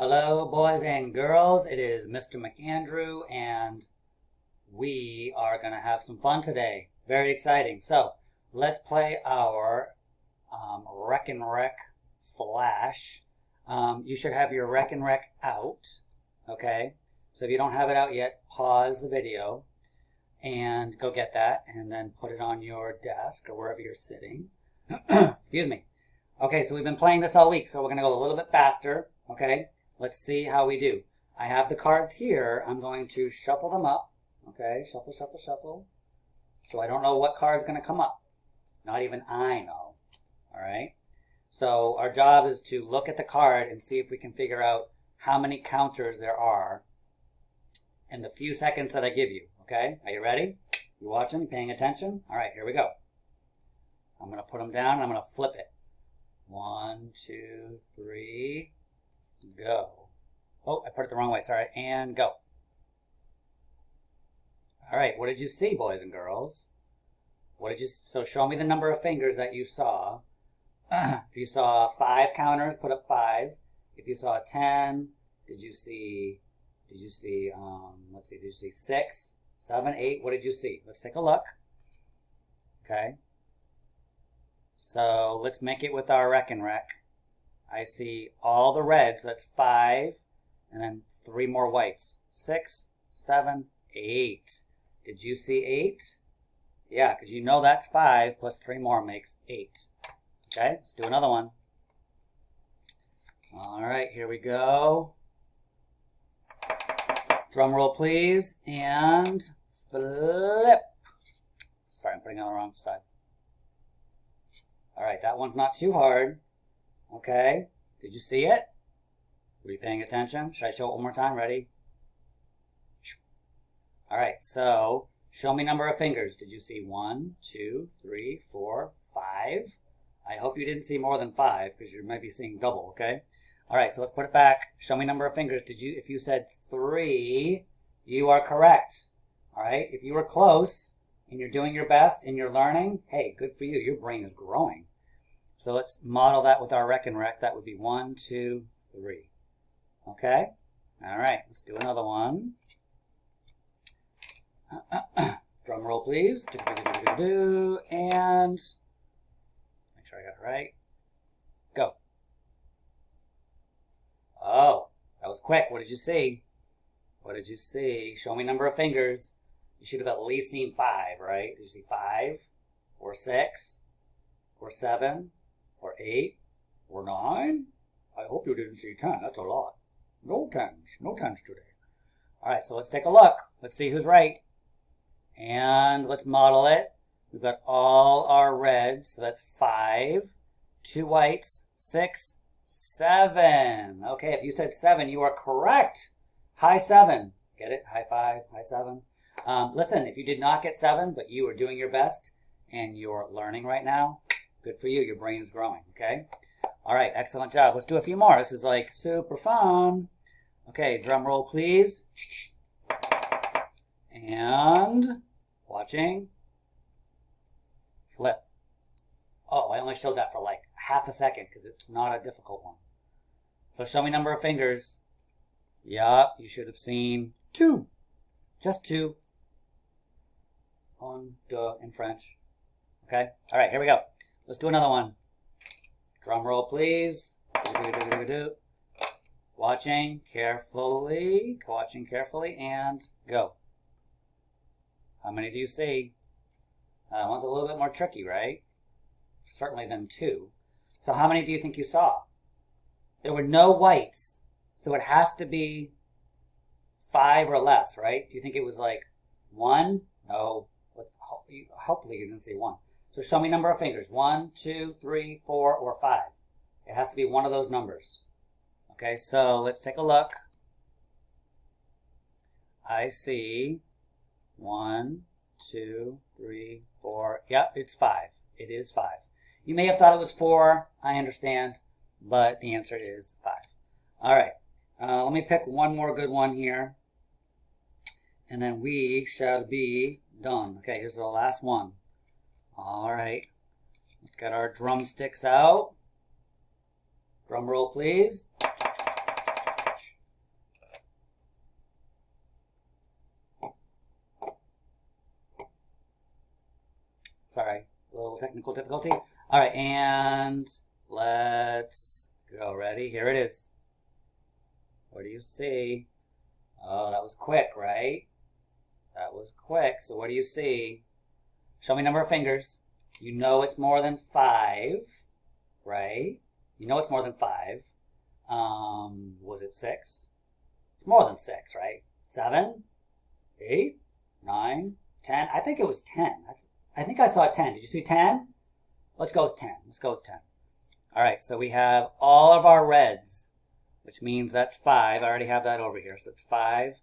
Hello, boys and girls. It is Mr. McAndrew, and we are going to have some fun today. Very exciting. So, let's play our Rekenrek Flash. You should have your Rekenrek out, okay? So if you don't have it out yet, pause the video and go get that, and then put it on your desk or wherever you're sitting. Excuse me. Okay, so we've been playing this all week, so we're going to go a little bit faster, okay? Let's see how we do. I have the cards here. I'm going to shuffle them up, okay? Shuffle, shuffle, shuffle. So I don't know what card's going to come up. Not even I know, all right? So our job is to look at the card and see if we can figure out how many counters there are in the few seconds that I give you, okay? Are you ready? You watching, paying attention? All right, here we go. I'm going to put them down and I'm going to flip it. 1, 2, 3, go. Oh, I put it the wrong way, sorry. And go. All right, what did you see, boys and girls? So show me the number of fingers that you saw. If you saw 5 counters, put up 5. If you saw 10, did you see 6, 7, 8? What did you see? Let's take a look. Okay. So let's make it with our Rekenrek. I see all the reds, that's 5, and then 3 more whites. 6, 7, 8. Did you see 8? Yeah, because you know that's 5 plus 3 more makes 8. Okay, let's do another one. All right, here we go. Drum roll, please, and flip. Sorry, I'm putting it on the wrong side. All right, that one's not too hard. Okay, did you see it? Were you paying attention? Should I show it one more time? Ready? All right, so show me number of fingers. Did you see 1, 2, 3, 4, 5? I hope you didn't see more than 5 because you might be seeing double, okay? All right, so let's put it back. Show me number of fingers. If you said 3, you are correct. All right, if you were close and you're doing your best and you're learning, hey, good for you. Your brain is growing. So let's model that with our Rekenrek. That would be 1, 2, 3. Okay? All right, let's do another one. Drum roll, please. And make sure I got it right. Go. Oh, that was quick. What did you see? What did you see? Show me number of fingers. You should have at least seen 5, right? Did you see 5? Or 6? Or 7? Or 8? Or 9? I hope you didn't see 10. That's a lot. No 10s. No 10s today. All right, so let's take a look. Let's see who's right. And let's model it. We've got all our reds. So that's 5. 2 whites. 6, 7. Okay, if you said 7, you are correct. High 7. Get it? High 5, high 7. Listen, if you did not get 7, but you are doing your best and you're learning right now, good for you. Your brain is growing, okay? All right, excellent job. Let's do a few more. This is like super fun. Okay, drum roll, please. And watching. Flip. Oh, I only showed that for like half a second because it's not a difficult one. So show me number of fingers. Yup, you should have seen 2. Just 2. Un, deux in French. Okay? All right, here we go. Let's do another one. Drum roll, please. Watching carefully. Watching carefully, and go. How many do you see? One's a little bit more tricky, right? Certainly than 2. So how many do you think you saw? There were no whites, so it has to be 5 or less, right? Do you think it was like 1? No. Hopefully you didn't see 1. So show me number of fingers. 1, 2, 3, 4, or 5. It has to be one of those numbers. Okay, so let's take a look. I see 1, 2, 3, 4. Yep, it's 5. It is 5. You may have thought it was 4. I understand, but the answer is 5. All right, let me pick one more good one here, and then we shall be done. Okay, here's the last one. All right, let's get our drumsticks out. Drum roll, please. Sorry, a little technical difficulty. All right, and let's go. Ready? Here it is. What do you see? Oh, that was quick, right? That was quick. So what do you see? Show me number of fingers. You know it's more than 5, right? You know it's more than 5. Was it 6? It's more than 6, right? 7, 8, 9, 10. I think it was 10. I think I saw 10. Did you see 10? Let's go with 10. Let's go with 10. All right, so we have all of our reds, which means that's 5. I already have that over here. So it's 5.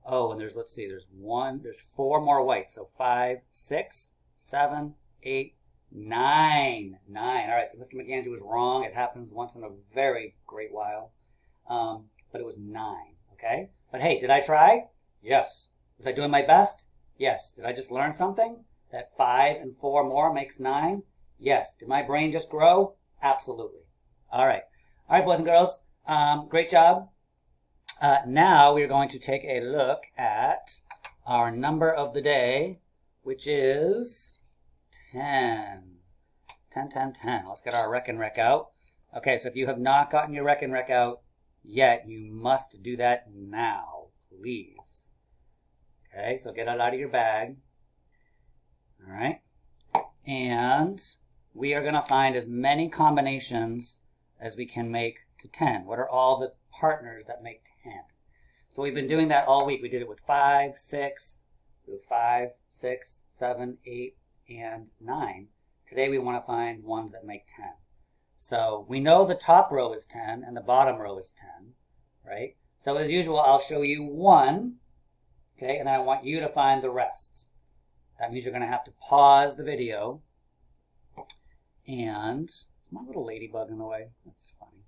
Oh, and there's 4 more whites. So 5, 6, 7, 8, 9. 9. All right, so Mr. McAndrew was wrong. It happens once in a very great while. But it was 9, okay? But hey, did I try? Yes. Was I doing my best? Yes. Did I just learn something? That 5 and 4 more makes 9? Yes. Did my brain just grow? Absolutely. All right. All right, boys and girls. Great job. Now we're going to take a look at our number of the day, which is 10. 10, 10, 10. Let's get our Rekenrek out. Okay, so if you have not gotten your Rekenrek out yet, you must do that now, please. Okay, so get it out of your bag. All right. And we are going to find as many combinations as we can make to 10. What are all the partners that make 10? So we've been doing that all week. We did it with 5, 6, 7, 8, and 9. Today we want to find ones that make 10. So we know the top row is 10 and the bottom row is 10, right? So as usual, I'll show you one, okay, and then I want you to find the rest. That means you're going to have to pause the video. And is my little ladybug in the way? That's funny.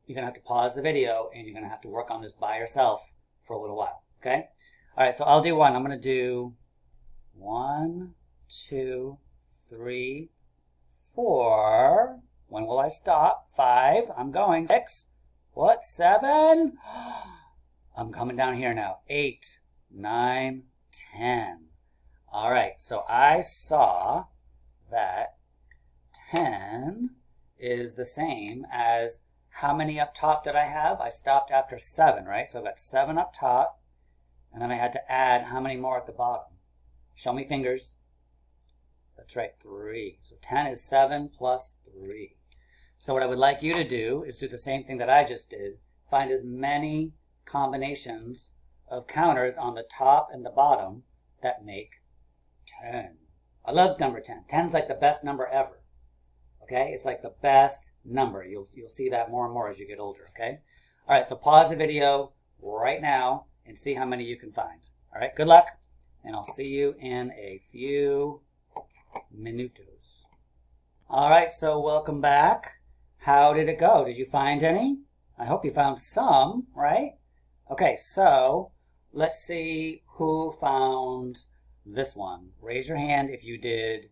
You're going to have to pause the video and you're going to have to work on this by yourself for a little while, okay? All right, so I'll do one. I'm going to do 1, 2, 3, 4. When will I stop? 5. I'm going. 6. What? 7. I'm coming down here now. 8, 9, 10. All right, so I saw that 10 is the same as how many up top did I have? I stopped after 7, right? So I've got 7 up top, and then I had to add how many more at the bottom? Show me fingers. That's right, 3. So 10 is 7 plus 3. So what I would like you to do is do the same thing that I just did. Find as many combinations of counters on the top and the bottom that make 10. I love number 10. 10 is like the best number ever. Okay? It's like the best number. You'll see that more and more as you get older, okay? All right, so pause the video right now and see how many you can find. All right, good luck, and I'll see you in a few minutos. All right, so welcome back. How did it go? Did you find any? I hope you found some, right? Okay, so let's see who found this one. Raise your hand if you did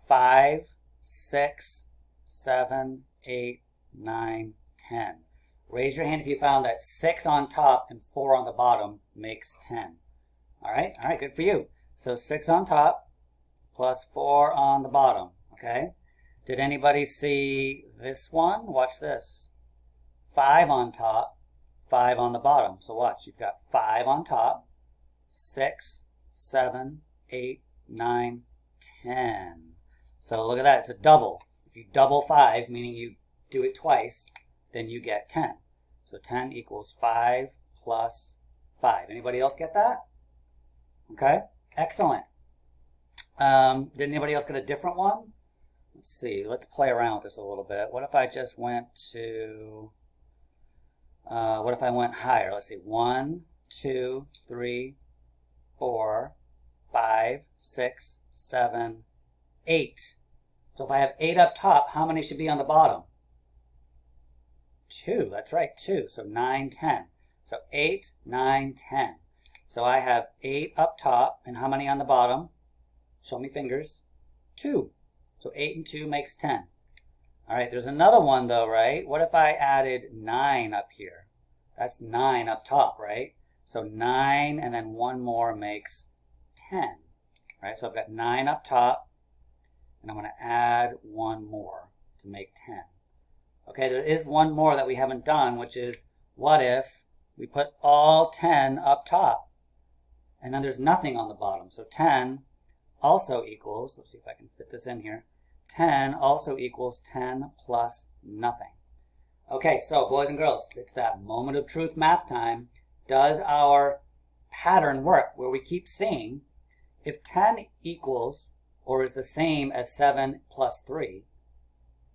5, 6, 7, 8, 9, 10. Raise your hand if you found that 6 on top and 4 on the bottom makes 10. All right, good for you. So 6 on top plus 4 on the bottom, okay? Did anybody see this one? Watch this. 5 on top, 5 on the bottom. So watch, you've got 5 on top, 6, 7, 8, 9, 10. So look at that, it's a double. If you double 5, meaning you do it twice, then you get 10. So 10 equals 5 plus 5. Anybody else get that? Okay, excellent. Did anybody else get a different one? Let's see, let's play around with this a little bit. What if I just went to, what if I went higher? Let's see, 1, 2, 3, 4, 5, 6, 7, 8. So if I have 8 up top, how many should be on the bottom? 2, that's right, 2. So 9, 10. So 8, 9, 10. So I have 8 up top, and how many on the bottom? Show me fingers. 2. So 8 and 2 makes 10. All right, there's another one though, right? What if I added 9 up here? That's 9 up top, right? So 9 and then 1 more makes 10. All right, so I've got 9 up top, and I'm going to add 1 more to make 10. Okay, there is one more that we haven't done, which is, what if we put all 10 up top, and then there's nothing on the bottom? So 10 also equals, let's see if I can fit this in here, 10 also equals 10 plus nothing. Okay, so boys and girls, it's that moment of truth math time. Does our pattern work where we keep seeing if 10 equals or is the same as 7 plus 3,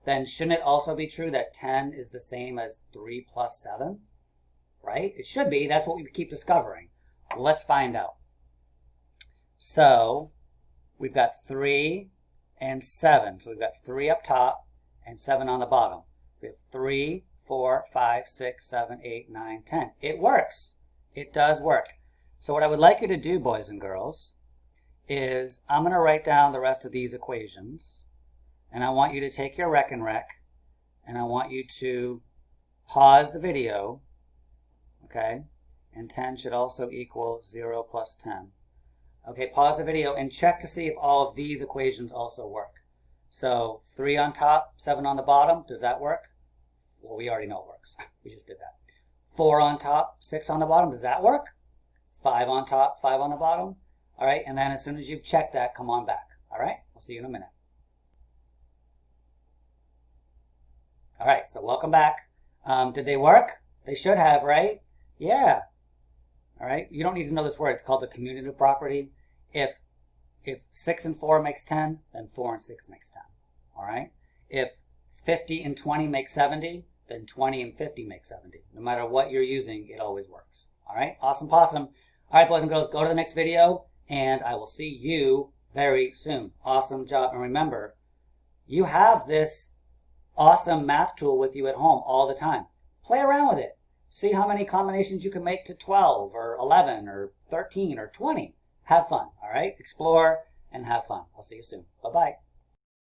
then shouldn't it also be true that 10 is the same as 3 plus 7? Right? It should be. That's what we keep discovering. Let's find out. So we've got 3 and 7. So we've got 3 up top and 7 on the bottom. We have 3, 4, 5, 6, 7, 8, 9, 10. It works. It does work. So what I would like you to do, boys and girls, is I'm going to write down the rest of these equations. And I want you to take your Rekenrek, and I want you to pause the video, okay? And 10 should also equal 0 plus 10. Okay, pause the video and check to see if all of these equations also work. So 3 on top, 7 on the bottom, does that work? Well, we already know it works. We just did that. 4 on top, 6 on the bottom, does that work? 5 on top, 5 on the bottom. All right, and then as soon as you've checked that, come on back. All right, I'll see you in a minute. All right, so welcome back. Did they work? They should have, right? Yeah. All right, you don't need to know this word. It's called the commutative property. If 6 and 4 makes 10, then 4 and 6 makes 10. All right? If 50 and 20 make 70, then 20 and 50 make 70. No matter what you're using, it always works. All right? Awesome possum. All right, boys and girls, go to the next video, and I will see you very soon. Awesome job. And remember, you have this awesome math tool with you at home all the time. Play around with it. See how many combinations you can make to 12 or 11 or 13 or 20. Have fun, all right? Explore and have fun. I'll see you soon. Bye-bye.